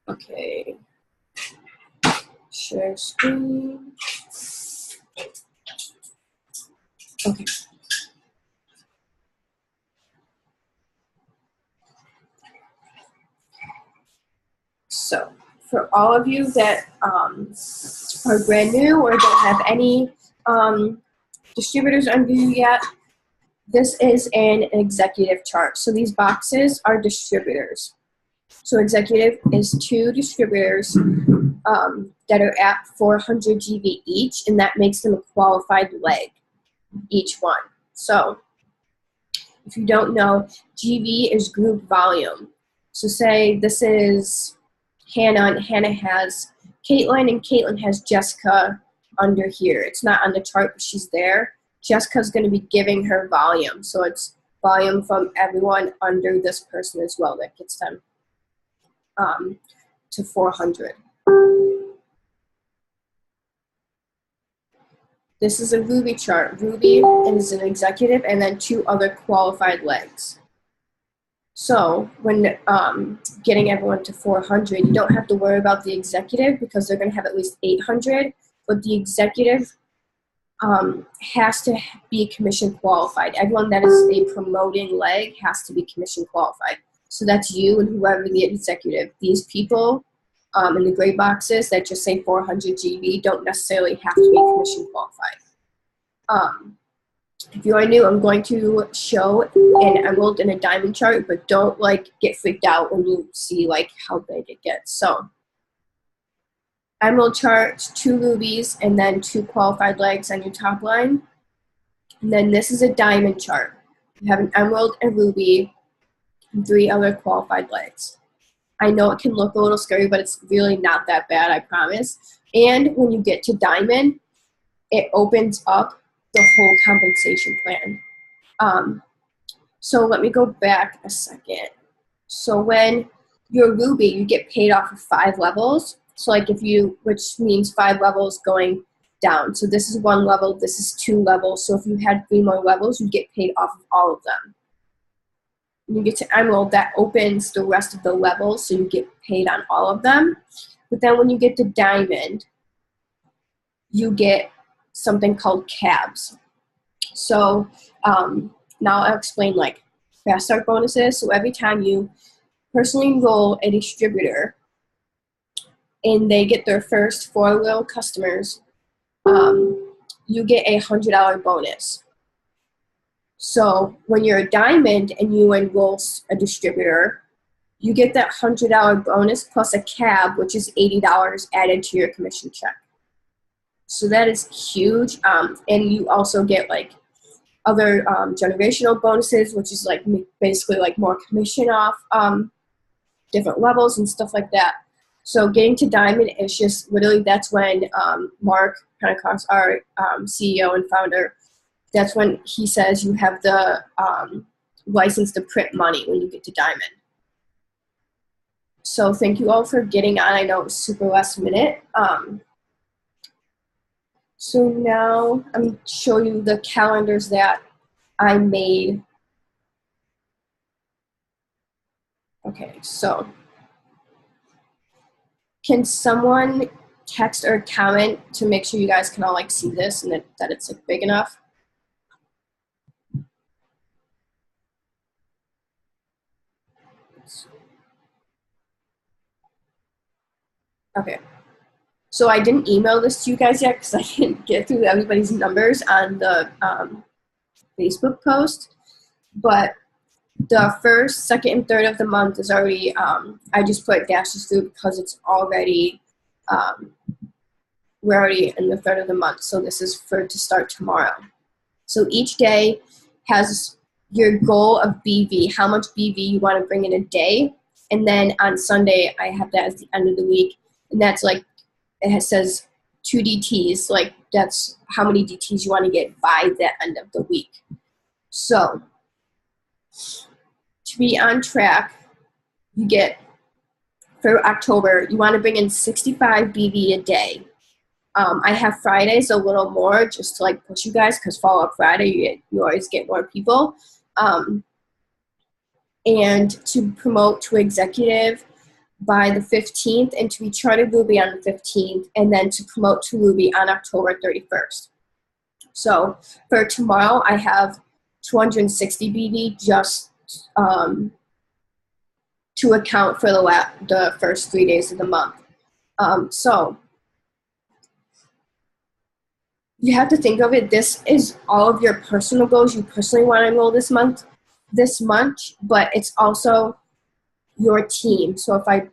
Okay. Share screen. Okay. So for all of you that are brand new or don't have any distributors under you yet, this is an executive chart. So these boxes are distributors. So executive is 2 distributors that are at 400 GV each, and that makes them a qualified leg, each one. So if you don't know, GV is group volume. So say this is Hannah, and Hannah has Caitlin, and Caitlin has Jessica under here. It's not on the chart, but she's there. Jessica's going to be giving her volume. So it's volume from everyone under this person as well that gets them to 400. This is a Ruby chart. Ruby is an executive and then 2 other qualified legs. So when getting everyone to 400, you don't have to worry about the executive because they're going to have at least 800, but the executive has to be commission qualified. Everyone that is a promoting leg has to be commission qualified. So that's you and whoever the executive. These people in the gray boxes that just say 400 GV don't necessarily have to be commission qualified. If you are new, I'm going to show an emerald and a diamond chart, but don't get freaked out when you see how big it gets. So emerald chart, 2 rubies, and then 2 qualified legs on your top line. And then this is a diamond chart. You have an emerald, a ruby, and 3 other qualified legs. I know it can look a little scary, but it's really not that bad, I promise. And when you get to diamond, it opens up the whole compensation plan. So let me go back a second. So when you're Ruby, you get paid off of 5 levels. So which means 5 levels going down. So this is 1 level, this is 2 levels. So if you had 3 more levels, you get paid off of all of them. When you get to emerald, that opens the rest of the levels, so you get paid on all of them. But then when you get to diamond, you get something called cabs. So now I'll explain fast start bonuses. So every time you personally enroll a distributor and they get their first 4 loyal customers, you get a $100 bonus. So when you're a diamond and you enroll a distributor, you get that $100 bonus plus a cab, which is $80 added to your commission check. So that is huge. And you also get other generational bonuses, which is basically more commission off different levels and stuff like that. So getting to diamond is just literally, that's when Mark Pentecost, our CEO and founder, that's when he says you have the license to print money when you get to diamond. So thank you all for getting on. I know it was super last minute. So now I'm going to show you the calendars that I made. Okay, so can someone text or comment to make sure you guys can all see this and that it's big enough? Okay. So I didn't email this to you guys yet because I didn't get through everybody's numbers on the Facebook post. But the 1st, 2nd, and 3rd of the month is already, I just put dashes through because it's already, we're already in the 3rd of the month. So this is to start tomorrow. So each day has your goal of BV, how much BV you want to bring in a day. And then on Sunday, I have that as the end of the week. And that's it says 2 DTs, that's how many DTs you want to get by the end of the week. So to be on track, you get, for October, you want to bring in 65 BV a day. I have Fridays a little more just to push you guys because Follow Up Friday, you always get more people. And to promote to executive, by the 15th and to be charted Ruby on the 15th, and then to promote to Ruby on October 31st. So for tomorrow, I have 260 BV just to account for the first 3 days of the month. So you have to think of it, this is all of your personal goals you personally want to enroll this month, but it's also your team. So if I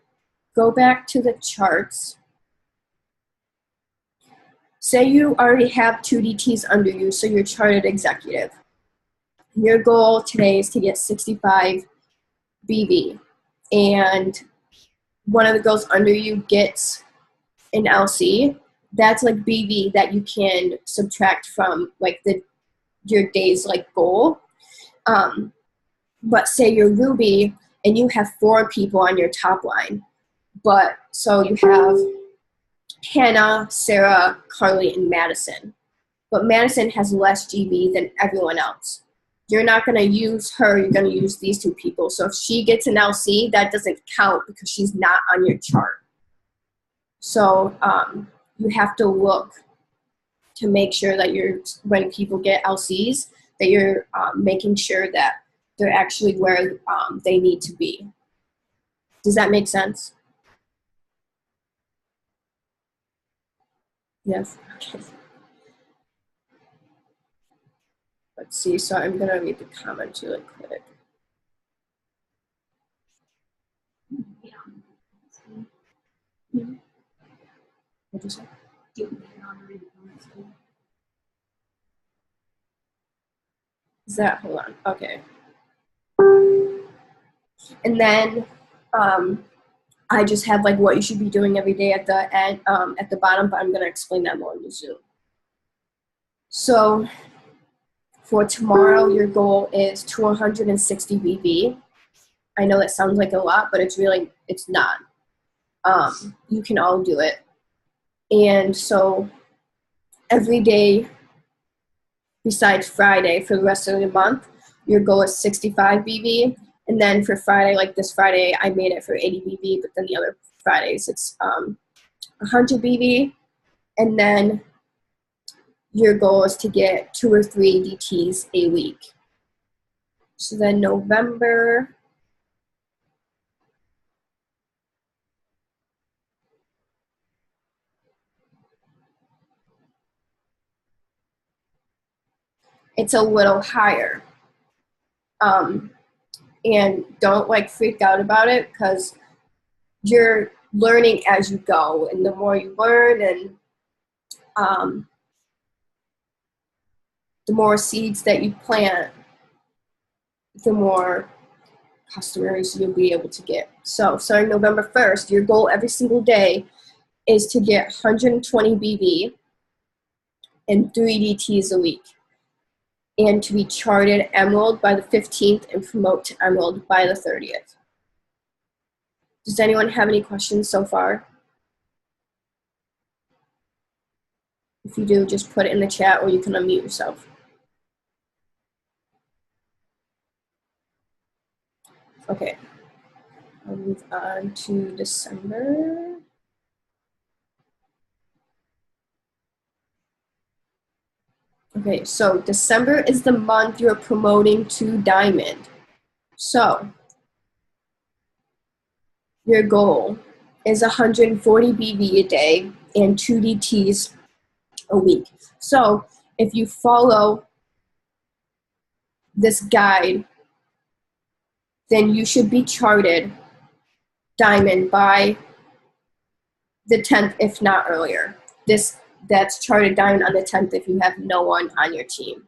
go back to the charts, say you already have 2 DTs under you, so you're charted executive. Your goal today is to get 65 BV, and one of the girls under you gets an LC. That's like BV that you can subtract from like your day's like goal. But say you're Ruby and you have 4 people on your top line, but so you have Hannah, Sarah, Carly, and Madison. But Madison has less GB than everyone else. You're not going to use her, you're going to use these 2 people. So if she gets an LC, that doesn't count because she's not on your chart. So you have to look to make sure that when people get LCs, that you're making sure that they're actually where they need to be. Does that make sense? Yes. Okay. Let's see. So I'm gonna read the comments really quick. What'd you say? Is that, hold on, okay. And then I just have like what you should be doing every day at the end, at the bottom, but I'm gonna explain that more in the Zoom. So for tomorrow, your goal is 260 BV. I know that sounds like a lot, but it's not. You can all do it. And so every day besides Friday for the rest of the month, your goal is 65 BV. And then for Friday, like this Friday, I made it for 80 BV, but then the other Fridays it's 100 BV. And then your goal is to get 2 or 3 DTs a week. So then November, it's a little higher. And don't like freak out about it because you're learning as you go, and the more you learn and the more seeds that you plant, the more customers you'll be able to get. So starting November 1st, your goal every single day is to get 120 BV and 3 DTs a week, and to be charted Emerald by the 15th and promote to Emerald by the 30th. Does anyone have any questions so far? If you do, just put it in the chat or you can unmute yourself. Okay, I'll move on to December. Okay, so December is the month you're promoting to Diamond. So your goal is 140 BV a day and 2 DTs a week. So if you follow this guide, then you should be charted Diamond by the 10th, if not earlier. That's charted Diamond on the 10th if you have no one on your team.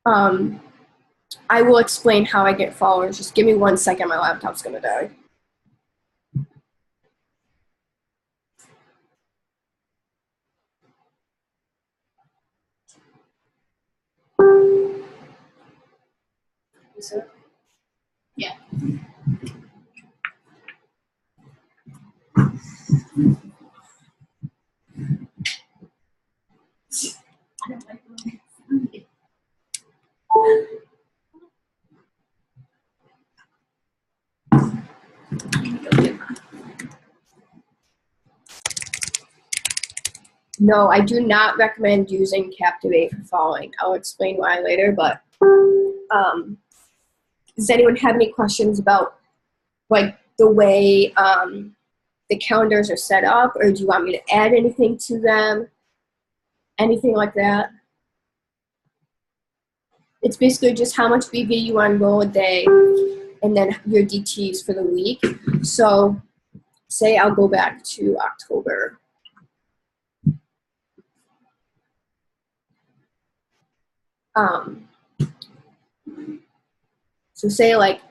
I will explain how I get followers. Just give me 1 second, my laptop's gonna die. Yeah. I don't like No, I do not recommend using Captivate for following. I'll explain why later, but does anyone have any questions about like the way the calendars are set up, or do you want me to add anything to them? Anything like that? It's basically just how much BV you want to roll a day, and then your DTs for the week. So say I'll go back to October. So say like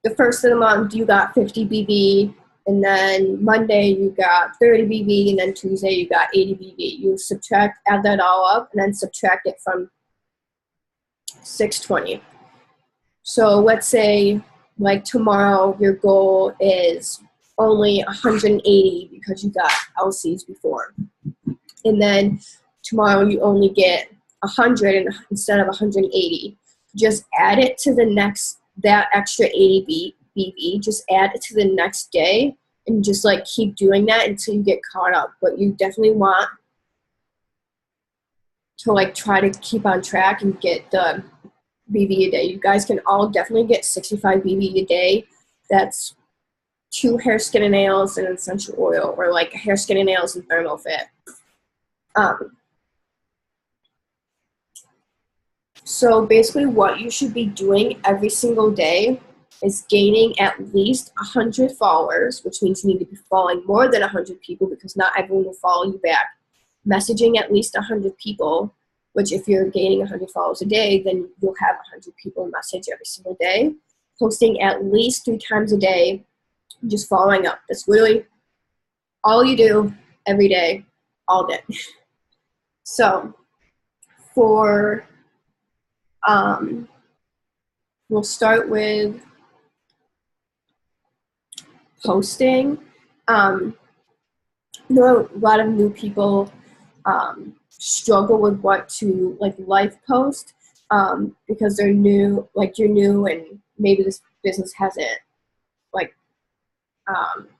the first of the month you got 50 BV, and then Monday you got 30 BV, and then Tuesday you got 80 BV. You add that all up, and then subtract it from 620. So let's say like tomorrow your goal is only 180 because you got LCs before. And then tomorrow you only get 100 instead of 180. Just add it to the next, that extra 80 BV, just add it to the next day and just like keep doing that until you get caught up. But you definitely want to like try to keep on track and get the BV a day. You guys can all definitely get 65 BV a day. That's 2 hair, skin, and nails and essential oil, or like hair, skin, and nails and thermal fit. So basically what you should be doing every single day is gaining at least 100 followers, which means you need to be following more than 100 people because not everyone will follow you back. Messaging at least 100 people, which if you're gaining 100 followers a day, then you'll have 100 people message every single day. Posting at least 3 times a day, just following up. That's literally all you do every day, all day. So for we'll start with posting. I know a lot of new people struggle with what to like life post because they're new, like you're new and maybe this business hasn't like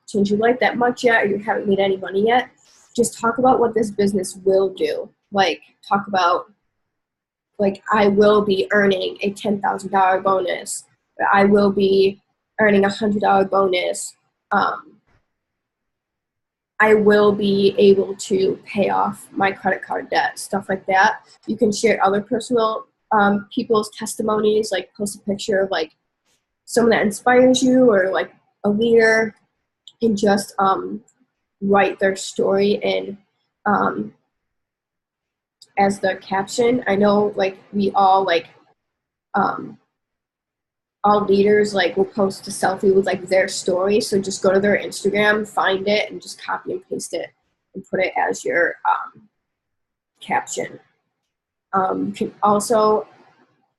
changed your life that much yet, or you haven't made any money yet. Just talk about what this business will do. Like talk about like I will be earning a $10,000 bonus. I will be earning $100 bonus. I will be able to pay off my credit card debt, stuff like that. You can share other personal people's testimonies, like post a picture of like someone that inspires you or like a leader, and just write their story in as the caption. I know like we all like all leaders like will post a selfie with like their story, so just go to their Instagram, find it, and just copy and paste it and put it as your caption. You can also,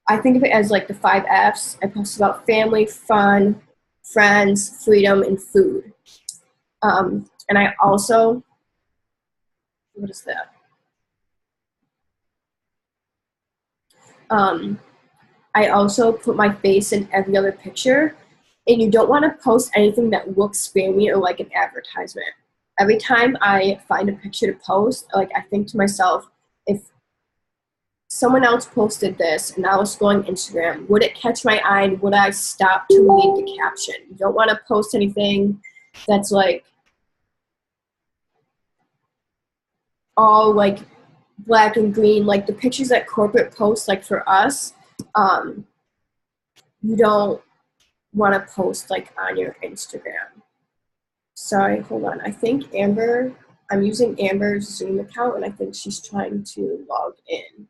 I think of it as like the 5 F's. I post about family, fun, friends, freedom, and food. And I also, what is that? I also put my face in every other picture, and you don't want to post anything that looks spammy or like an advertisement. Every time I find a picture to post, like I think to myself, if someone else posted this and I was scrolling Instagram, would it catch my eye and would I stop to read the caption? You don't want to post anything that's like all like black and green, like the pictures that corporate posts, like for us, you don't want to post like on your Instagram. Sorry, hold on. I think Amber, I'm using Amber's Zoom account and I think she's trying to log in.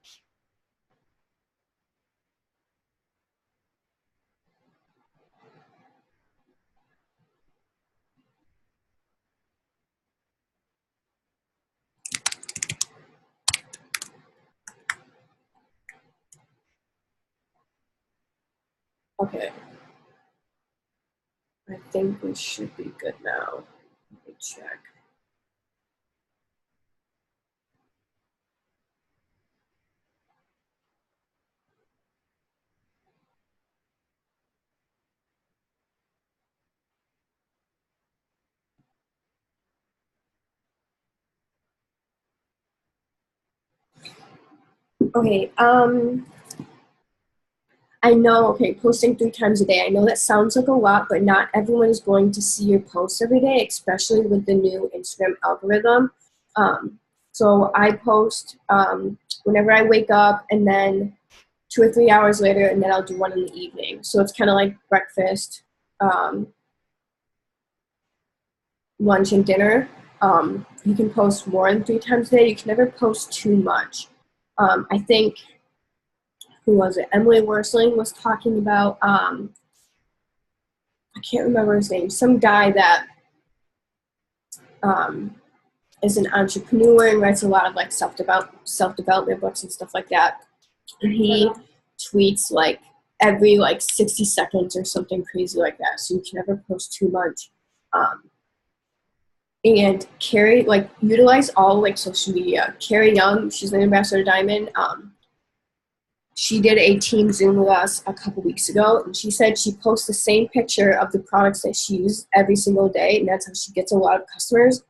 Okay. I think we should be good now. Let me check. Okay, I know, okay, posting 3 times a day. I know that sounds like a lot, but not everyone is going to see your posts every day, especially with the new Instagram algorithm. So I post whenever I wake up, and then 2 or 3 hours later, and then I'll do one in the evening. So it's kind of like breakfast, um, lunch, and dinner. You can post more than 3 times a day. You can never post too much. I think, who was it? Emily Worsling was talking about, I can't remember his name, some guy that um, is an entrepreneur and writes a lot of like self-development books and stuff like that. And he tweets like every like 60 seconds or something crazy like that. So you can never post too much. And Carrie, like, utilize all like social media. Carrie Young, she's an ambassador Diamond. She did a team Zoom with us a couple weeks ago, and she said she posts the same picture of the products that she uses every single day, and that's how she gets a lot of customers,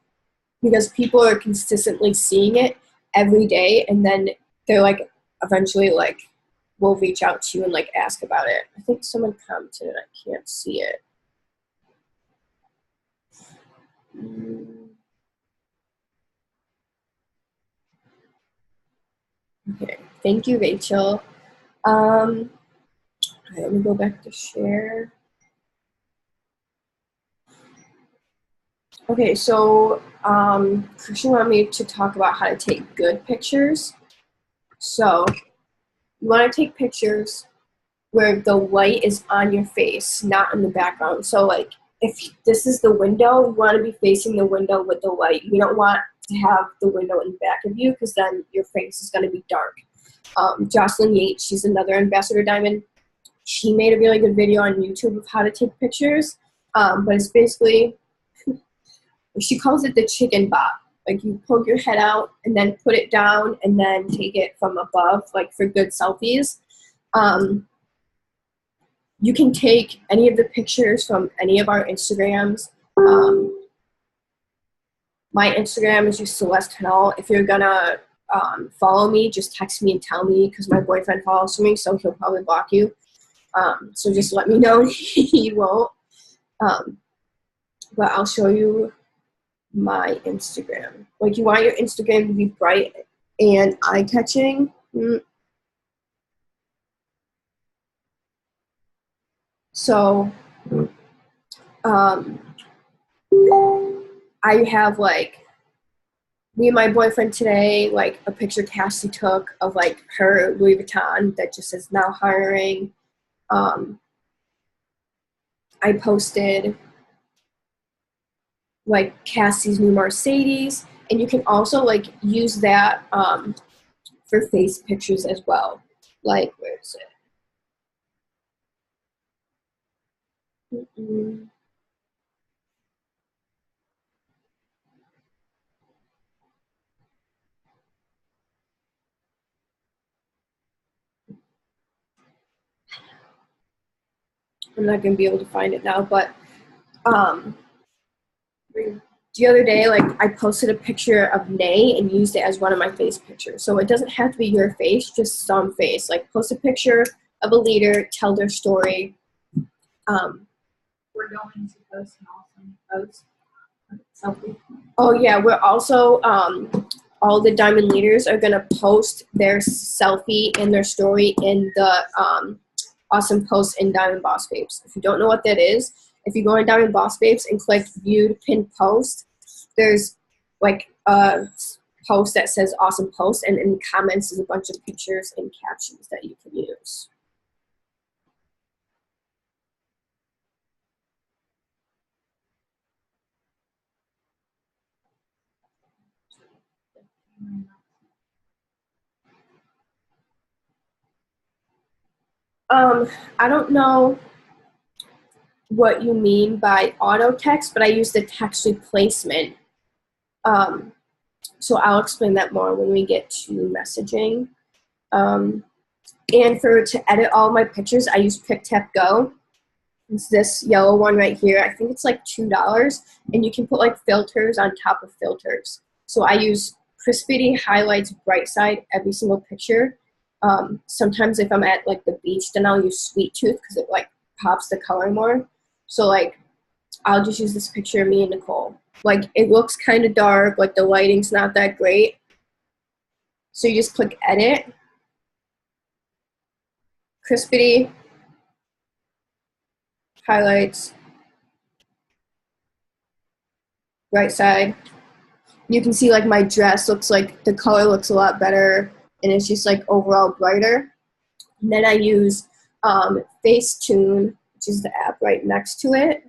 because people are consistently seeing it every day, and then they're like, eventually, like, will reach out to you and like ask about it. I think someone commented and I can't see it. Okay, thank you, Rachel. Okay, let me go back to share. Okay, so Christian wanted me to talk about how to take good pictures. So you want to take pictures where the light is on your face, not in the background. So like if this is the window, you want to be facing the window with the light. You don't want to have the window in the back of you, because then your face is going to be dark. Jocelyn Yates, she's another ambassador Diamond. She made a really good video on YouTube of how to take pictures, but it's basically, she calls it the chicken bop. Like you poke your head out and then put it down and then take it from above, like for good selfies. You can take any of the pictures from any of our Instagrams. My Instagram is just Celeste Hennell. If you're gonna follow me, just text me and tell me, because my boyfriend follows me, so he'll probably block you. So just let me know. He won't. But I'll show you my Instagram. Like, you want your Instagram to be bright and eye-catching. So I have like me and my boyfriend today, like a picture Cassie took of like her Louis Vuitton that just says now hiring. I posted like Cassie's new Mercedes, and you can also like use that for face pictures as well. Like, where is it? I'm not gonna be able to find it now, but the other day, like, I posted a picture of Nay and used it as one of my face pictures. So it doesn't have to be your face, just some face. Like, post a picture of a leader, tell their story. We're going to post an awesome post. Selfie. Oh yeah, we're also all the Diamond leaders are gonna post their selfie and their story in the awesome post in Diamond Boss Babes. If you don't know what that is, if you go in Diamond Boss Babes and click viewed pinned post, there's like a post that says awesome post, and in the comments is a bunch of pictures and captions that you can use. I don't know what you mean by auto text, but I use the text replacement. So I'll explain that more when we get to messaging. And to edit all my pictures, I use PicTapGo. It's this yellow one right here. I think it's like $2, and you can put like filters on top of filters. So I use crispity, highlights, bright side every single picture, Sometimes if I'm at like the beach, then I'll use Sweet Tooth because it like pops the color more. So like I'll just use this picture of me and Nicole. Like it looks kind of dark, like the lighting's not that great. So you just click edit, crispity, highlights, right side. You can see like my dress looks like the color looks a lot better and it's just like overall brighter. And then I use Facetune, which is the app right next to it,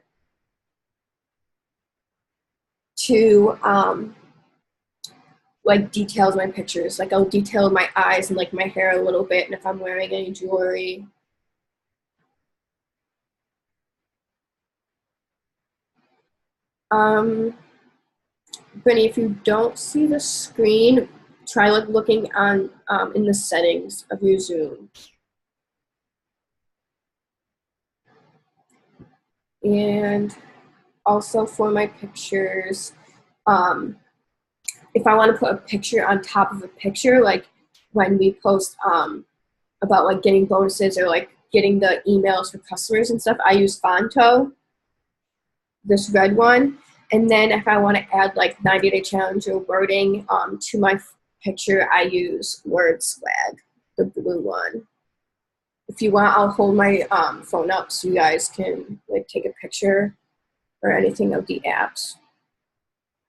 to like details my pictures. Like I'll detail my eyes and like my hair a little bit and if I'm wearing any jewelry. Brittany, if you don't see the screen, try like looking on in the settings of your Zoom. And also for my pictures, if I want to put a picture on top of a picture, like when we post about like getting bonuses or like getting the emails for customers and stuff, I use Fonto, this red one. And then if I want to add like 90-day challenge or wording to my picture, I use WordSwag, the blue one. If you want, I'll hold my phone up so you guys can like take a picture or anything of the apps.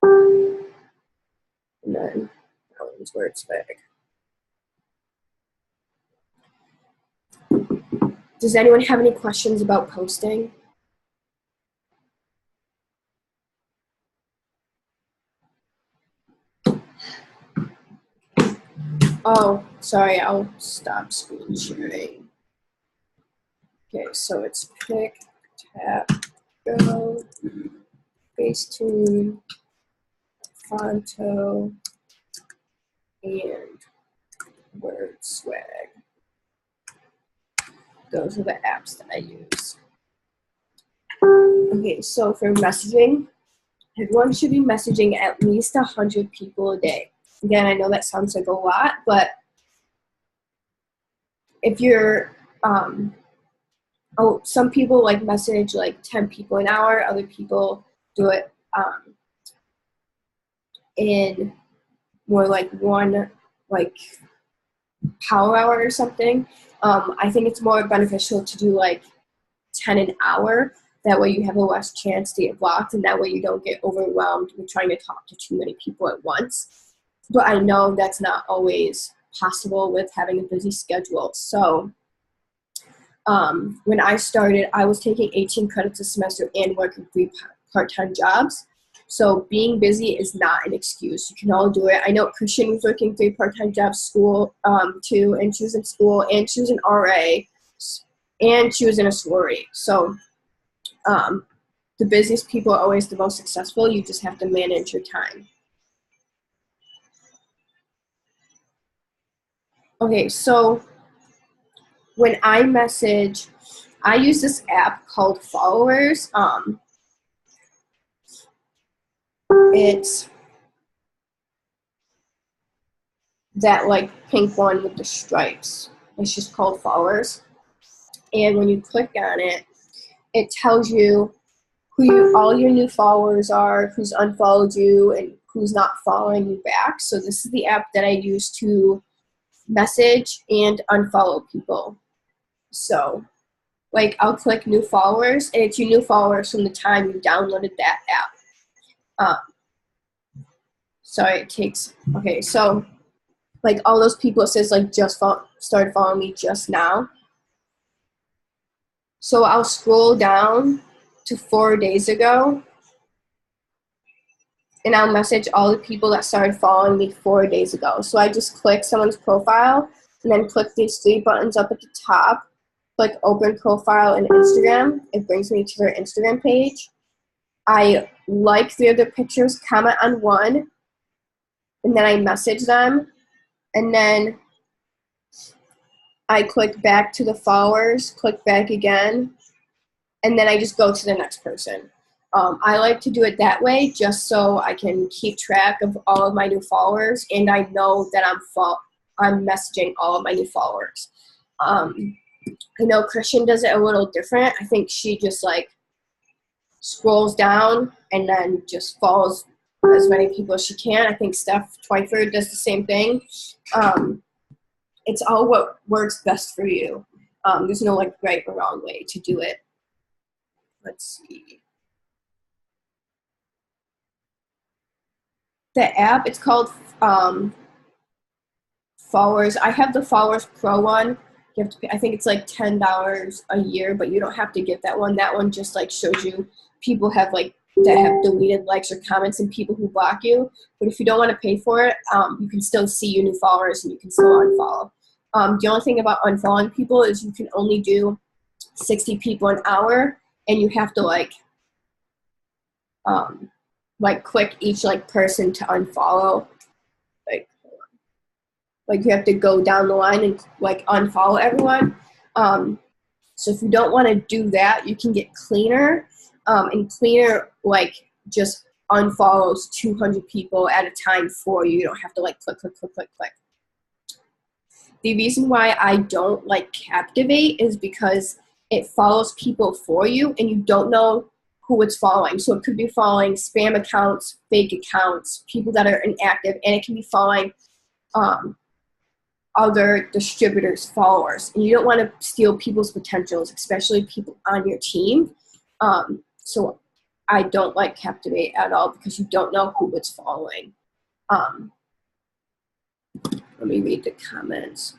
And then that one's WordSwag. Does anyone have any questions about posting? Oh, sorry, I'll stop screen sharing. Okay, so it's pick, tap, go, Facetune, Fonto, and WordSwag. Those are the apps that I use. Okay, so for messaging, everyone should be messaging at least 100 people a day. Again, I know that sounds like a lot, but if you're, some people like message like 10 people an hour, other people do it in more like one like power hour or something. I think it's more beneficial to do like 10 an hour. That way you have a less chance to get blocked, and that way you don't get overwhelmed with trying to talk to too many people at once. But I know that's not always possible with having a busy schedule. So when I started, I was taking 18 credits a semester and working 3 part-time jobs. So being busy is not an excuse. You can all do it. I know Christian was working 3 part-time jobs, school too, and she was in school, and she was an RA, and she was in a sorority. So the busiest people are always the most successful. You just have to manage your time. Okay, so when I message, I use this app called Followers. It's that like pink one with the stripes. It's just called Followers. And when you click on it, it tells you who all your new followers are, who's unfollowed you, and who's not following you back. So this is the app that I use to message and unfollow people. So like I'll click new followers, and it's your new followers from the time you downloaded that app. Sorry, it takes, okay, so like all those people, it says like just started following me just now. So I'll scroll down to 4 days ago, and I'll message all the people that started following me 4 days ago. So I just click someone's profile and then click these 3 buttons up at the top, click open profile in Instagram. It brings me to their Instagram page. I like 3 of their pictures, comment on 1, and then I message them, and then I click back to the followers, click back again, and then I just go to the next person. I like to do it that way just so I can keep track of all of my new followers, and I know that I'm I'm messaging all of my new followers. I know Christian does it a little different. I think she just like scrolls down and then just follows as many people as she can. I think Steph Twyford does the same thing. It's all what works best for you. There's no like right or wrong way to do it. Let's see. The app, it's called Followers. I have the Followers Pro one. You have to pay, I think it's like $10 a year, but you don't have to get that one. That one just like shows you people have like that have deleted likes or comments and people who block you. But if you don't want to pay for it, you can still see your new followers and you can still unfollow. The only thing about unfollowing people is you can only do 60 people an hour, and you have to like click each like person to unfollow. Like you have to go down the line and like unfollow everyone. So if you don't want to do that, you can get Cleaner, and Cleaner like just unfollows 200 people at a time for you. You don't have to like click. The reason why I don't like Captivate is because it follows people for you and you don't know who it's following. So it could be following spam accounts, fake accounts, people that are inactive, and it can be following other distributors' followers. And you don't want to steal people's potentials, especially people on your team. So I don't like Captivate at all because you don't know who it's following. Let me read the comments.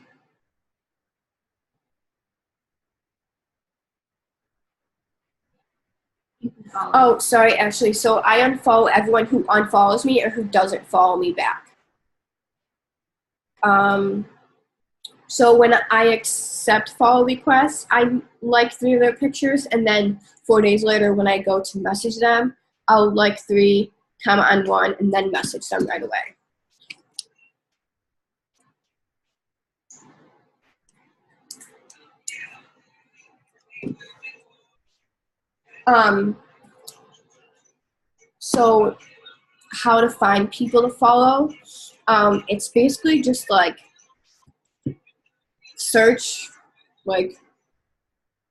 Oh, sorry, Ashley. So I unfollow everyone who unfollows me or who doesn't follow me back. So when I accept follow requests, I like 3 of their pictures, and then 4 days later when I go to message them, I'll like 3, comment on 1, and then message them right away. So how to find people to follow. It's basically just like search like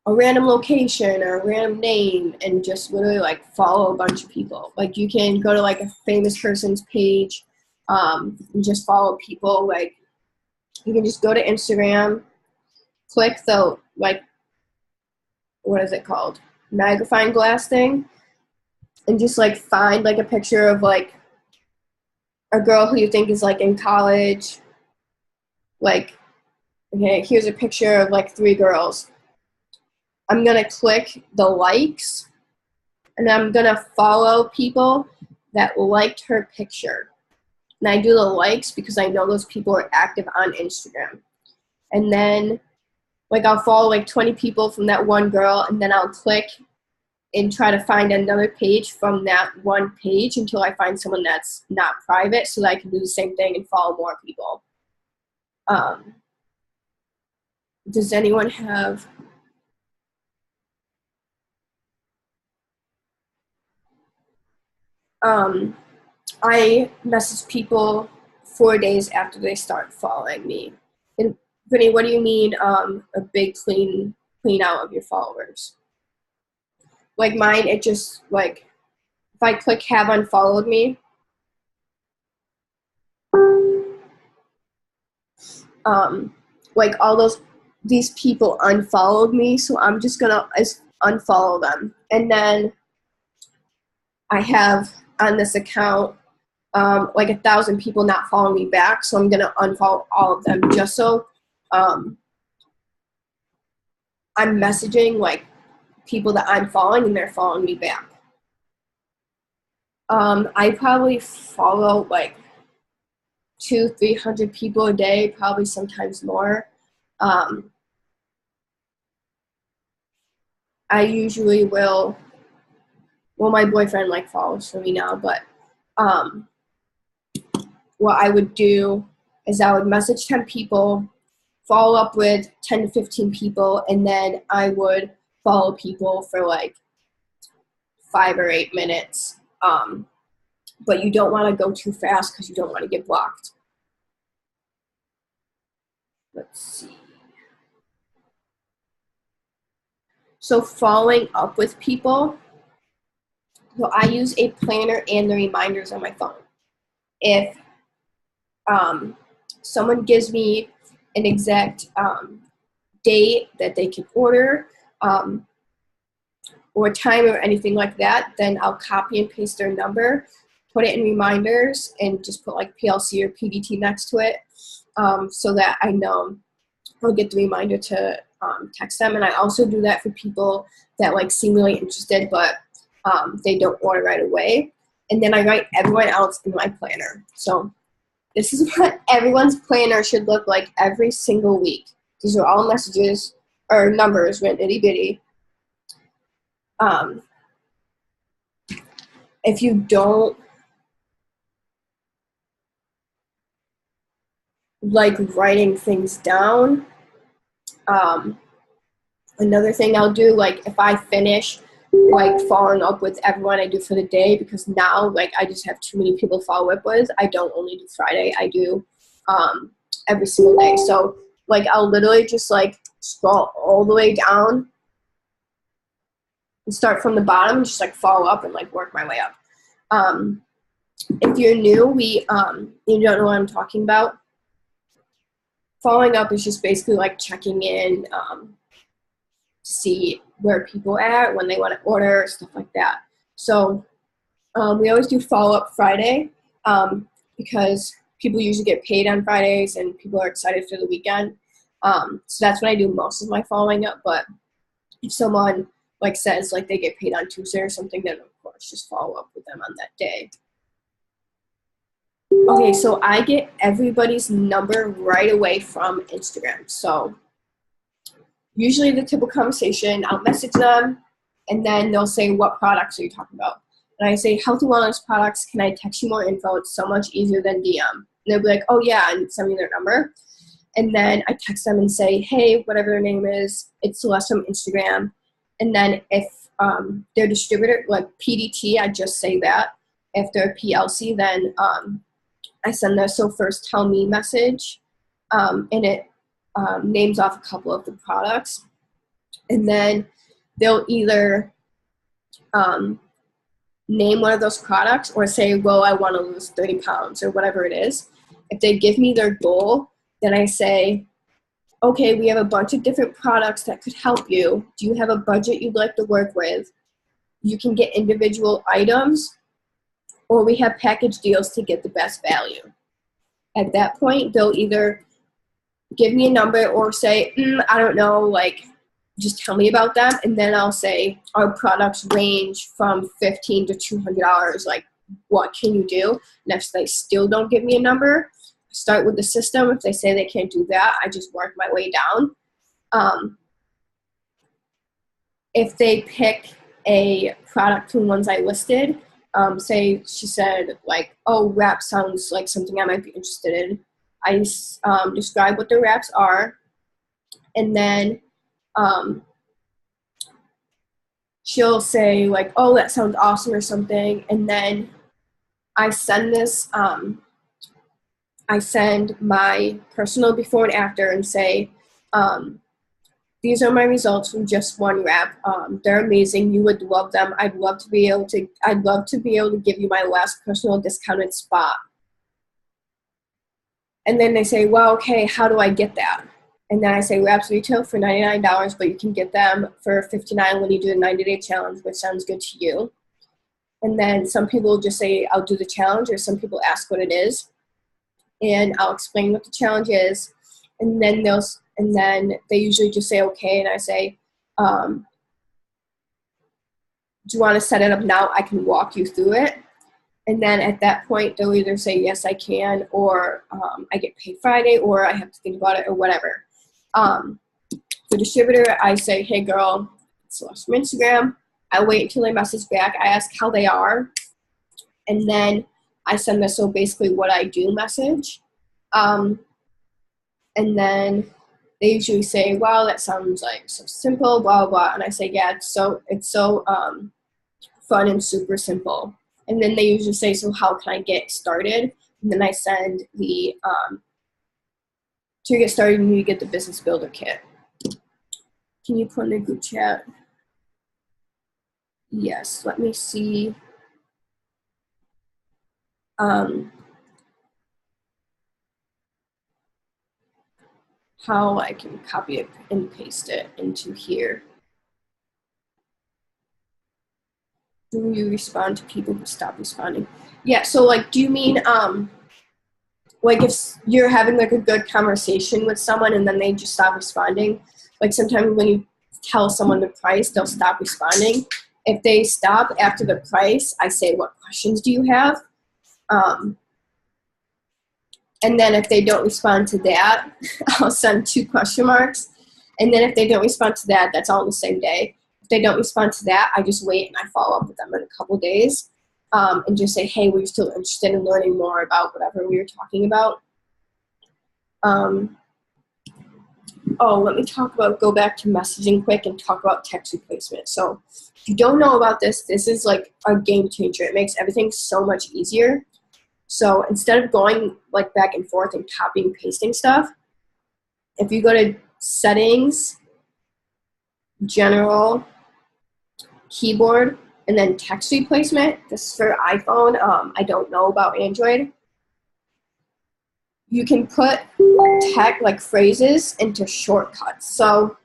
a random location or a random name and just literally like follow a bunch of people. Like you can go to like a famous person's page and just follow people. Like you can just go to Instagram, click the like, what is it called? Magnifying glass thing, and just like find like a picture of like a girl who you think is like in college. Like, okay, here's a picture of like 3 girls. I'm gonna click the likes, and I'm gonna follow people that liked her picture. And I do the likes because I know those people are active on Instagram. And then like I'll follow like 20 people from that one girl, and then I'll click and try to find another page from that one page until I find someone that's not private so that I can do the same thing and follow more people. Does anyone have I message people 4 days after they start following me. And Brittany, what do you mean a big clean out of your followers? Like mine, it just like if I click have unfollowed me, like all these people unfollowed me, so I'm just gonna unfollow them. And then I have on this account like 1,000 people not following me back, so I'm gonna unfollow all of them just so I'm messaging like people that I'm following and they're following me back. I probably follow like 200-300 people a day, probably sometimes more. I usually will, well, my boyfriend like follows for me now, but what I would do is I would message 10 people, follow up with 10 to 15 people, and then I would follow people for like 5 or 8 minutes. But you don't want to go too fast because you don't want to get blocked. let's see. So following up with people. So I use a planner and the reminders on my phone. If someone gives me an exact date that they can order, or time or anything like that, then I'll copy and paste their number, put it in reminders, and just put like PLC or PDT next to it, so that I know I'll get the reminder to text them. And I also do that for people that like seem really interested, but they don't order right away. And then I write everyone else in my planner. So this is what everyone's planner should look like every single week. These are all messages or numbers written itty bitty. If you don't like writing things down, another thing I'll do, like if I finish like following up with everyone I do for the day, because now like I just have too many people to follow up with, I don't only do Friday, I do every single day. So like I'll literally just like scroll all the way down and start from the bottom, just like follow up and like work my way up. If you're new, you don't know what I'm talking about, following up is just basically like checking in to see where people are at, when they want to order, stuff like that. So we always do follow-up Friday because people usually get paid on Fridays and people are excited for the weekend. So that's when I do most of my following up. But if someone like says like they get paid on Tuesday or something, then of course just follow up with them on that day. Okay, so I get everybody's number right away from Instagram. So usually the typical conversation, I'll message them and then they'll say, what products are you talking about? And I say, healthy wellness products, can I text you more info? It's so much easier than DM. And they'll be like, oh yeah, and send me their number. And then I text them and say, hey, whatever their name is, it's Celeste from Instagram. And then if they're distributor, like PDT, I just say that. If they're PLC, then I send the So First Tell Me message, and it names off a couple of the products. And then they'll either name one of those products or say, well, I want to lose 30 pounds or whatever it is. If they give me their goal, then I say, okay, we have a bunch of different products that could help you. Do you have a budget you'd like to work with? You can get individual items, or we have package deals to get the best value. At that point, they'll either give me a number or say, I don't know, like, just tell me about them. And then I'll say, our products range from $15 to $200. Like, what can you do? And if they still don't give me a number, I start with the system. If they say they can't do that, I just work my way down. If they pick a product from ones I listed, say she said like, oh, wrap sounds like something I might be interested in. I describe what the wraps are, and then she'll say like, oh, that sounds awesome or something, and then I send this, I send my personal before and after and say, these are my results from just one wrap. They're amazing. You would love them. I'd love to be able to give you my last personal discounted spot. And then they say, well, okay, how do I get that? And then I say, wraps retail for $99, but you can get them for $59 when you do the 90-day challenge, which sounds good to you. And then some people just say, I'll do the challenge, or some people ask what it is. And I'll explain what the challenge is. And then they usually just say, okay. And I say, do you want to set it up now? I can walk you through it. And then at that point, they'll either say, yes, I can, or I get paid Friday, or I have to think about it, or whatever. The distributor, I say, hey, girl, it's Celeste from Instagram. I wait until they message back. I ask how they are. And then I send this, so basically what I do message. And then they usually say, wow, that sounds like so simple, blah, blah. And I say, yeah, it's so fun and super simple. And then they usually say, so how can I get started? And then I send the To get started, you need to get the business builder kit. Can you put in the group chat? Yes, let me see. How I can copy it and paste it into here. Do you respond to people who stop responding? Yeah, so like, do you mean like if you're having like a good conversation with someone and then they just stop responding? Like sometimes when you tell someone the price, they'll stop responding. If they stop after the price, I say, what questions do you have? And then if they don't respond to that, I'll send 2 question marks. And then if they don't respond to that, that's all in the same day. If they don't respond to that, I just wait and I follow up with them in a couple days and just say, hey, were you still interested in learning more about whatever we were talking about? Let me go back to messaging quick and talk about text replacement. So if you don't know about this, this is like a game changer. It makes everything so much easier. So instead of going like back and forth and copying and pasting stuff, if you go to settings, general, keyboard, and then text replacement, this is for iPhone, I don't know about Android. You can put text like phrases into shortcuts. So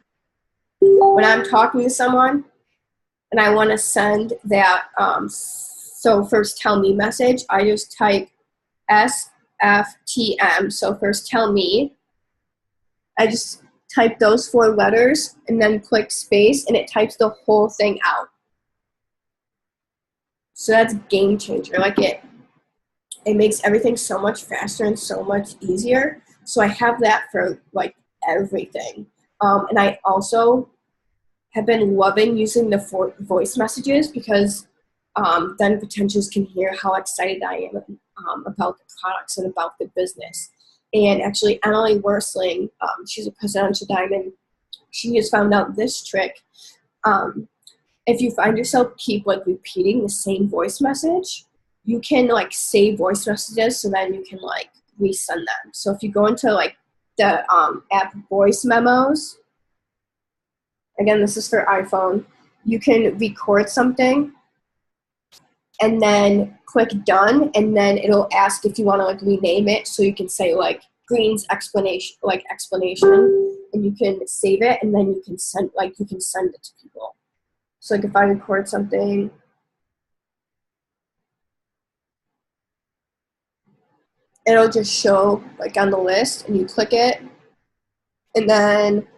when I'm talking to someone and I want to send that, so first tell me message, I just type SFTM, so first tell me. I just type those 4 letters and then click space and it types the whole thing out. So that's game changer. Like it makes everything so much faster and so much easier. So I have that for like everything. And I also have been loving using the voice messages because then potentials can hear how excited I am about the products and about the business. And actually, Emily Worsling, she's a Presidential Diamond, she just found out this trick. If you find yourself keep like repeating the same voice message, you can like save voice messages so then you can like resend them. So if you go into like the app voice memos, again, this is for iPhone, you can record something and then click done, and then it'll ask if you want to like rename it. So you can say like Green's explanation, and you can save it, and then you can send it to people. So like if I record something, it'll just show like on the list, and you click it, and then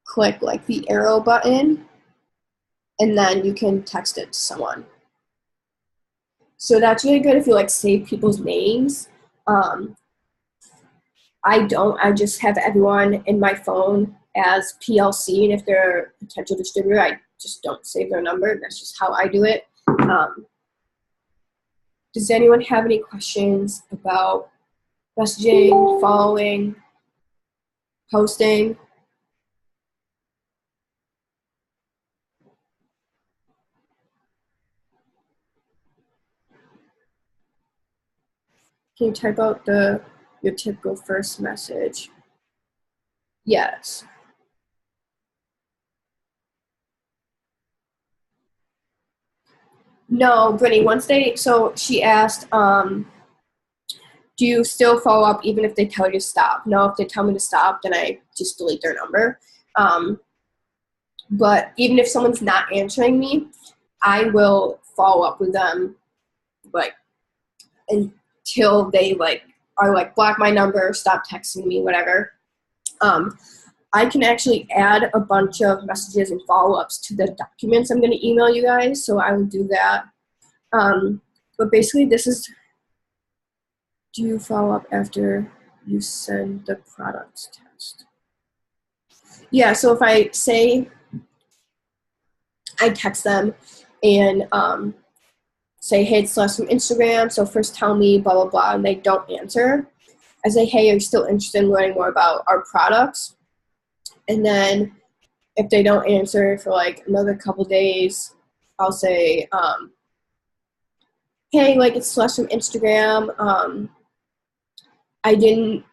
click like the arrow button, and then you can text it to someone. So that's really good if you like save people's names. I don't. I just have everyone in my phone as PLC, and if they're a potential distributor, I just don't save their number. That's just how I do it. Does anyone have any questions about messaging, following, posting? Can you type out your typical first message? Yes. No, Brittany, so she asked, do you still follow up even if they tell you to stop? No, if they tell me to stop, then I just delete their number. But even if someone's not answering me, I will follow up with them like until they like are like block my number, stop texting me, whatever. I can actually add a bunch of messages and follow-ups to the documents I'm going to email you guys, so I will do that. But basically this is, do you follow up after you send the products test? Yeah, so if I say, I text them and say, hey, it's Les from Instagram, so first tell me, blah, blah, blah, and they don't answer. I say, hey, are you still interested in learning more about our products? And then if they don't answer for like another couple days, I'll say, hey, like it's Les from Instagram. I didn't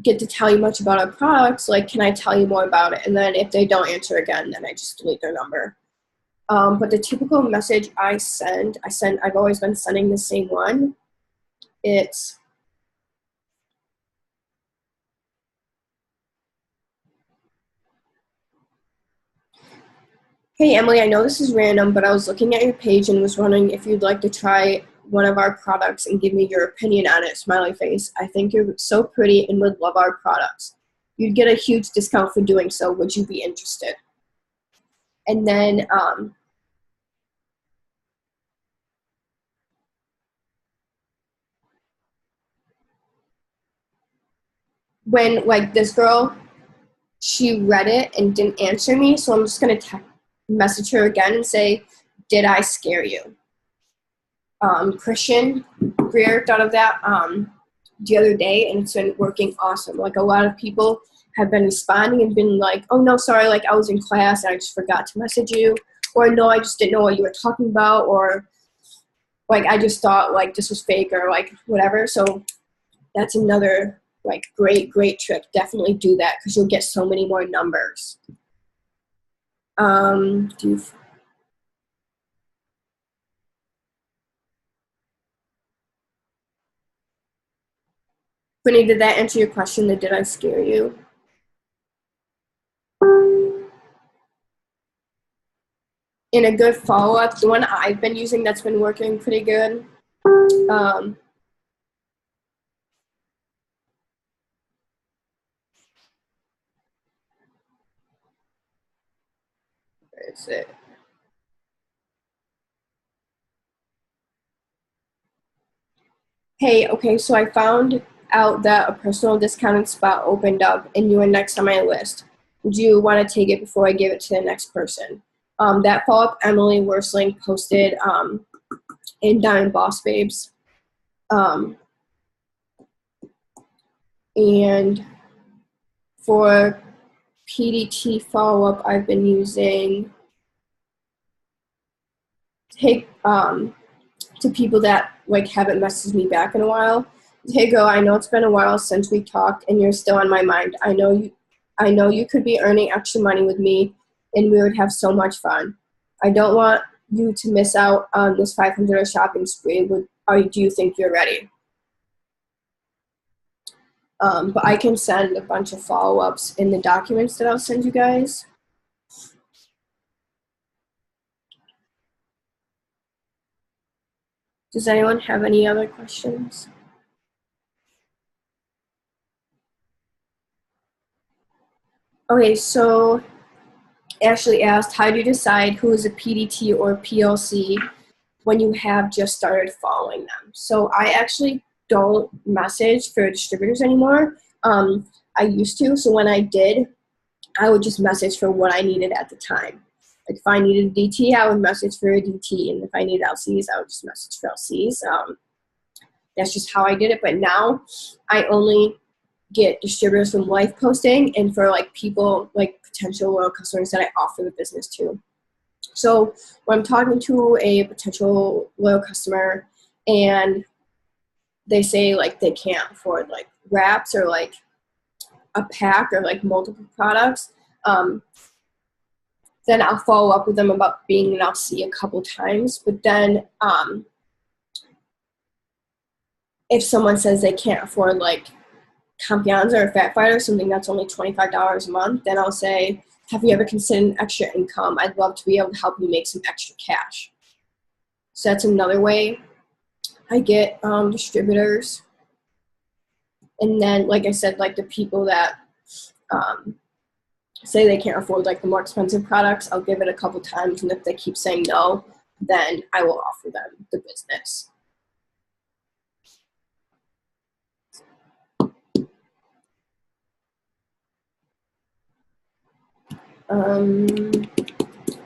get to tell you much about our products, like, can I tell you more about it? And then if they don't answer again, then I just delete their number. But the typical message I've always been sending the same one. It's, hey Emily, I know this is random, but I was looking at your page and was wondering if you'd like to try one of our products and give me your opinion on it, smiley face. I think you're so pretty and would love our products. You'd get a huge discount for doing so. Would you be interested? And then when like this girl, she read it and didn't answer me, so I'm just gonna message her again and say, did I scare you? Christian Greer thought of that the other day, and it's been working awesome. Like, a lot of people have been responding and been like, oh no, sorry, like I was in class and I just forgot to message you, or no, I just didn't know what you were talking about, or like I just thought like this was fake, or like whatever. So that's another like great trick. Definitely do that because you'll get so many more numbers. Brittany, did that answer your question? Did I scare you? In a good follow-up, the one I've been using that's been working pretty good. Where is it? Hey, okay, so I found out that a personal discounted spot opened up and you were next on my list. Would you want to take it before I give it to the next person? That follow-up Emily Worsling posted in Diamond Boss Babes. And for PDT follow-up, I've been using to people that like haven't messaged me back in a while. Hey girl, I know it's been a while since we talked and you're still on my mind. I know you could be earning extra money with me and we would have so much fun. I don't want you to miss out on this $500 shopping spree. Do you think you're ready? But I can send a bunch of follow-ups in the documents that I'll send you guys. Does anyone have any other questions? Okay, so Ashley asked, how do you decide who is a PDT or PLC when you have just started following them? So I actually don't message for distributors anymore. I used to, so when I did, I would just message for what I needed at the time. Like if I needed a DT, I would message for a DT, and if I needed LCs, I would just message for LCs. That's just how I did it, but now I only get distributors from live posting and for like people, like potential loyal customers that I offer the business to. So when I'm talking to a potential loyal customer and they say like they can't afford like wraps or like a pack or like multiple products, then I'll follow up with them about being an LC a couple times. But then if someone says they can't afford like Compianza or Fat Fighter, something that's only $25 a month, then I'll say, have you ever considered extra income? I'd love to be able to help you make some extra cash. So that's another way I get distributors. And then, like I said, like the people that say they can't afford like the more expensive products, I'll give it a couple times, and if they keep saying no, then I will offer them the business.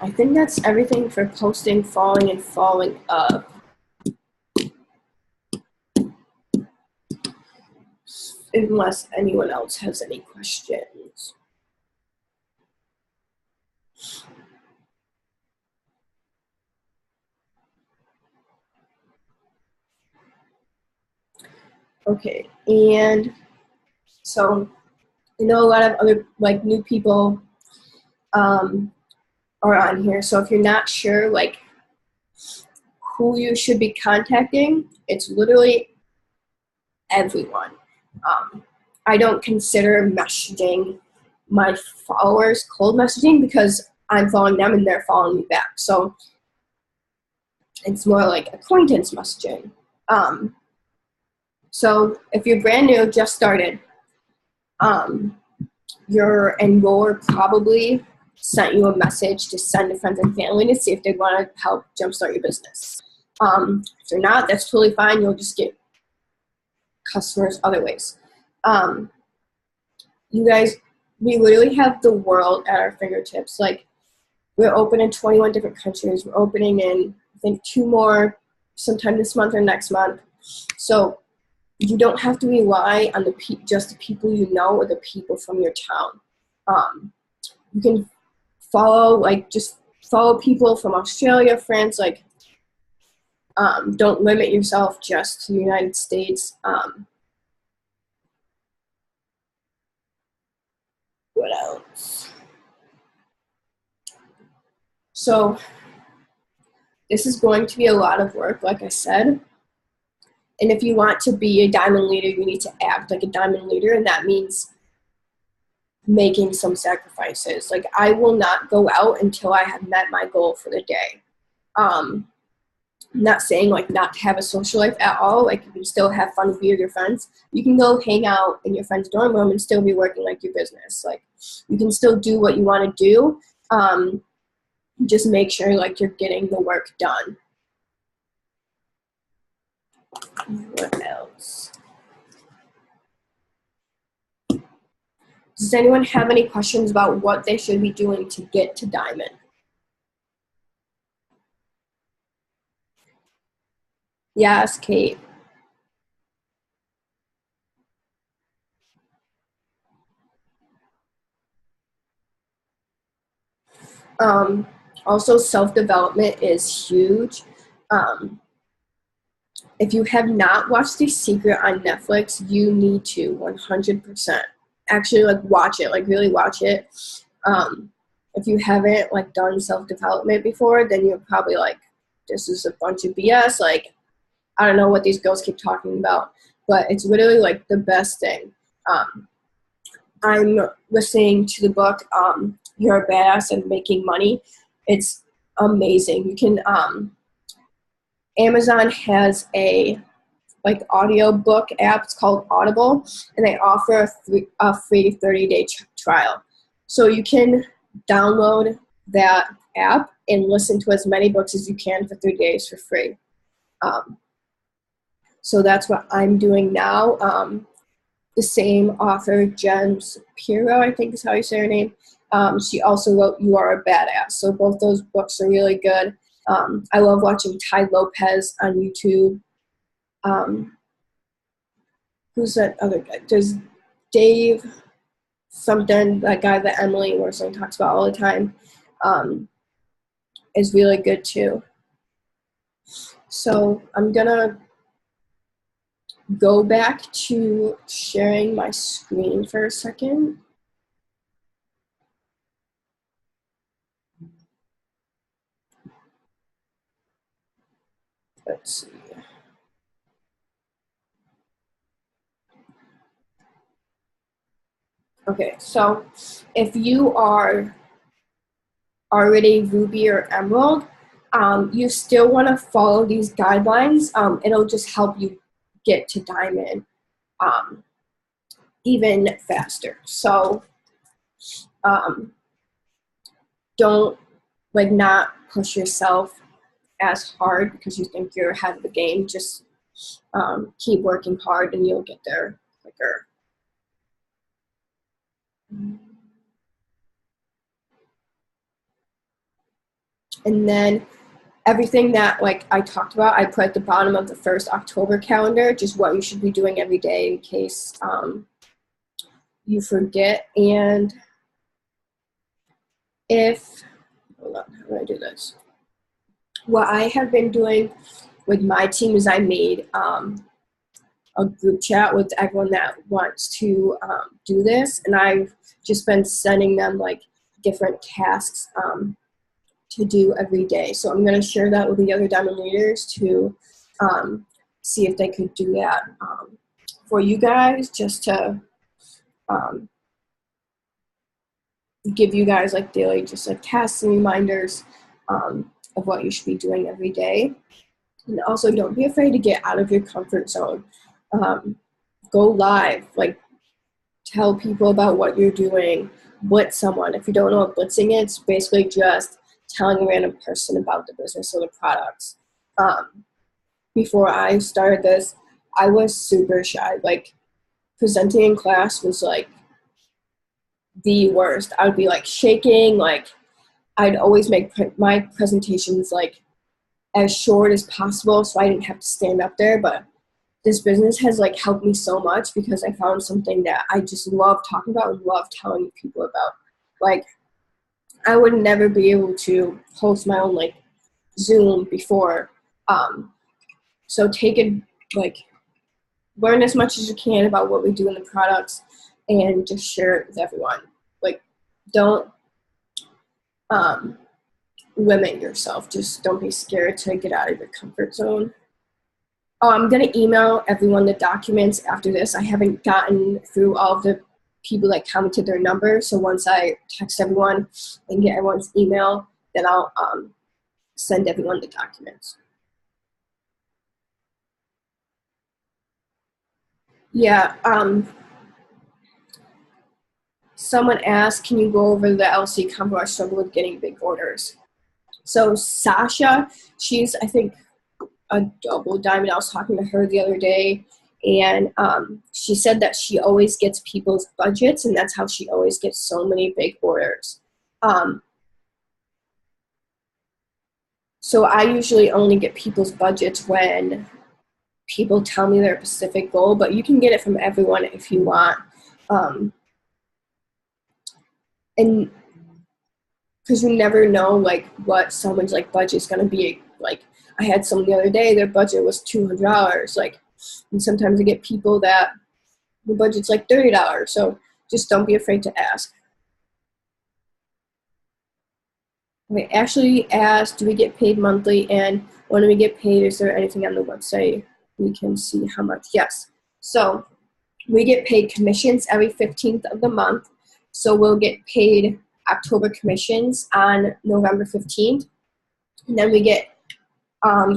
I think that's everything for posting, following, and following up. Unless anyone else has any questions. Okay, and So I know a lot of other like new people are on here. So if you're not sure like who you should be contacting, it's literally everyone. I don't consider messaging my followers cold messaging because I'm following them and they're following me back. So it's more like acquaintance messaging. So if you're brand new, just started, your enroller probably sent you a message to send to friends and family to see if they want to help jumpstart your business. If they're not, that's totally fine. You'll just get customers other ways. You guys, we literally have the world at our fingertips. Like, we're open in 21 different countries. We're opening in, I think, 2 more sometime this month or next month. So you don't have to rely on just the people you know or the people from your town. You can just follow people from Australia, France. Like, don't limit yourself just to the United States. What else? So this is going to be a lot of work, like I said. And if you want to be a diamond leader, you need to act like a diamond leader, and that means making some sacrifices. Like, I will not go out until I have met my goal for the day. I'm not saying like not to have a social life at all. Like, you can still have fun and be with your friends. You can go hang out in your friend's dorm room and still be working like your business. Like, you can still do what you want to do. Just make sure like you're getting the work done. What else? Does anyone have any questions about what they should be doing to get to diamond? Yes, Kate. Also, self-development is huge. If you have not watched The Secret on Netflix, you need to 100%. Actually, like, watch it, like really watch it. If you haven't like done self-development before, then you're probably like, this is a bunch of BS. Like, I don't know what these girls keep talking about, but it's literally like the best thing. I'm listening to the book, You're a Badass and Making Money. It's amazing. You can, Amazon has a like audio book app. It's called Audible, and they offer a free 30-day trial. So you can download that app and listen to as many books as you can for 30 days for free. So that's what I'm doing now. The same author, Jen Shapiro, I think is how you say her name. She also wrote You Are a Badass. So both those books are really good. I love watching Ty Lopez on YouTube. Who's that other guy? There's Dave something, that guy that Emily Worthing talks about all the time, is really good too. So I'm gonna go back to sharing my screen for a second. Let's see. Okay, so if you are already Ruby or Emerald, you still want to follow these guidelines. It'll just help you get to Diamond even faster. So don't not push yourself as hard because you think you're ahead of the game. Just keep working hard and you'll get there quicker. And then everything that I talked about, I put at the bottom of the first October calendar, just what you should be doing every day in case you forget. And hold on, how do I do this? What I have been doing with my team is I made a group chat with everyone that wants to do this, and I've just been sending them like different tasks to do every day. So I'm going to share that with the other Diamond leaders to see if they could do that for you guys, just to give you guys like daily just like tasks and reminders of what you should be doing every day. And also, don't be afraid to get out of your comfort zone. Go live, like tell people about what you're doing. Blitz someone. If you don't know what blitzing is, it's basically just telling a random person about the business or the products. Before I started this, I was super shy. Like, presenting in class was like the worst. I would be like shaking. Like, I'd always make my presentations like as short as possible so I didn't have to stand up there. But this business has like helped me so much because I found something that I just love talking about and love telling people about. Like, I would never be able to host my own like Zoom before. So take it, like, learn as much as you can about what we do in the products and just share it with everyone. Like, don't limit yourself. Just don't be scared to get out of your comfort zone. I'm going to email everyone the documents after this. I haven't gotten through all of the people that commented their number. So once I text everyone and get everyone's email, then I'll send everyone the documents. Yeah. Someone asked, can you go over the LC combo? I struggle with getting big orders. So Sasha, she's, I think, a double diamond. I was talking to her the other day, and she said that she always gets people's budgets, and that's how she always gets so many big orders. So I usually only get people's budgets when people tell me their specific goal, but you can get it from everyone if you want. And because you never know like what someone's like budget is going to be. Like, I had someone the other day, their budget was $200. Like, and sometimes I get people that the budget's like $30. So just don't be afraid to ask. Okay, Ashley asked, do we get paid monthly? And when we get paid, is there anything on the website we can see how much? Yes. So we get paid commissions every 15th of the month. So we'll get paid October commissions on November 15th. And then we get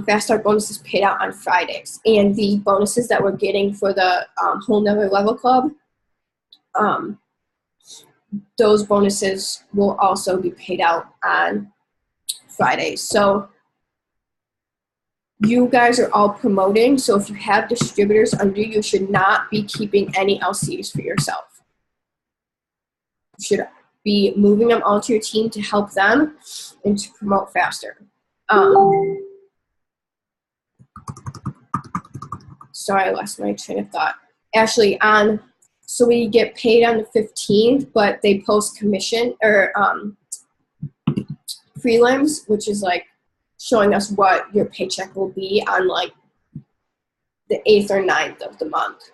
Fast Start bonuses paid out on Fridays. And the bonuses that we're getting for the Whole Nother Level Club, those bonuses will also be paid out on Fridays. So you guys are all promoting. So if you have distributors under you, you should not be keeping any LCs for yourself. You should be moving them onto your team to help them and to promote faster. Sorry, I lost my train of thought. Ashley, so we get paid on the 15th, but they post commission or prelims, which is like showing us what your paycheck will be on like the 8th or 9th of the month.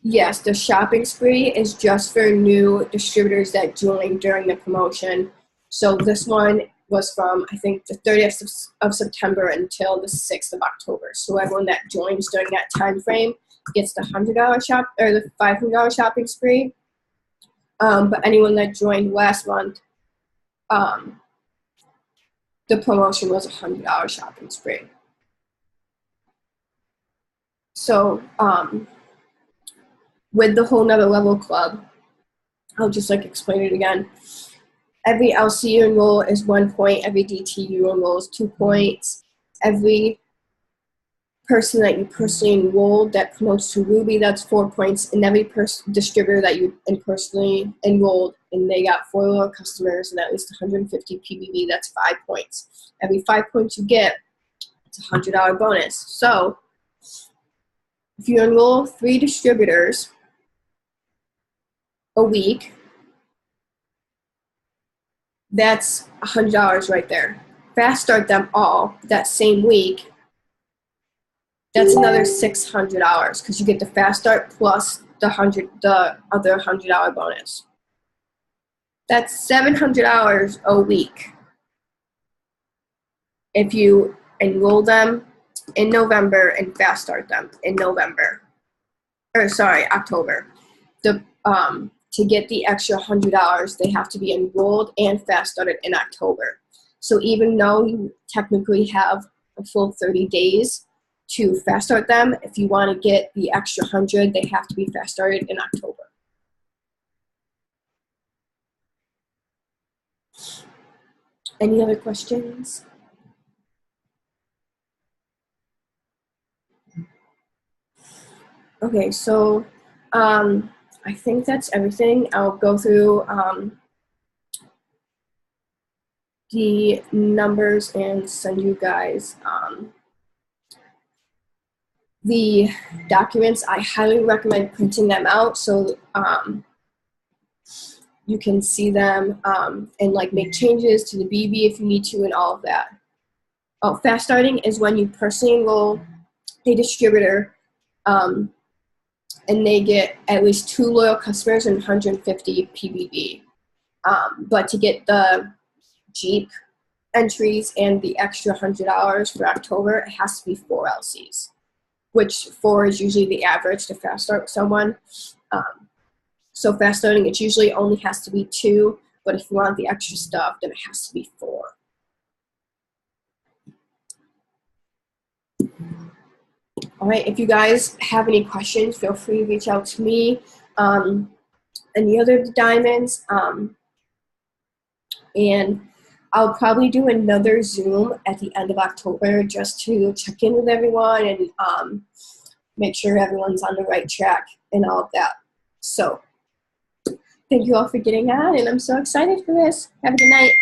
Yes, the shopping spree is just for new distributors that joined during the promotion. So this one was from, I think, the 30th of September until the 6th of October. So everyone that joins during that time frame gets the $100 shop or the $500 shopping spree. But anyone that joined last month, the promotion was a $100 shopping spree. So with the Whole Nother Level Club, I'll just like explain it again. Every LC you enroll is 1 point. Every DT you enroll is 2 points. Every person that you personally enrolled that promotes to Ruby, that's 4 points. And every distributor that you personally enrolled and they got 4 loyal customers and at least 150 PBV, that's 5 points. Every 5 points you get, it's a $100 bonus. So if you enroll 3 distributors a week, that's $100 right there. Fast start them all that same week, That's another 600 hours because you get the fast start plus the other $100 bonus. That's 700 hours a week if you enroll them in November and fast start them in October. To get the extra $100, they have to be enrolled and fast started in October. So even though you technically have a full 30 days to fast start them, if you want to get the extra 100, they have to be fast started in October. Any other questions? Okay, so I think that's everything. I'll go through the numbers and send you guys the documents. I highly recommend printing them out so you can see them and like make changes to the BB if you need to and all of that. Oh, fast starting is when you personally enroll a distributor and they get at least 2 loyal customers and 150 PBB. But to get the Jeep entries and the extra $100 for October, it has to be 4 LCs, which 4 is usually the average to fast start with someone. So fast starting, it usually only has to be 2, but if you want the extra stuff, then it has to be 4. All right, if you guys have any questions, feel free to reach out to me. Any other diamonds, and I'll probably do another Zoom at the end of October just to check in with everyone and make sure everyone's on the right track and all of that. So thank you all for getting on, and I'm so excited for this. Have a good night.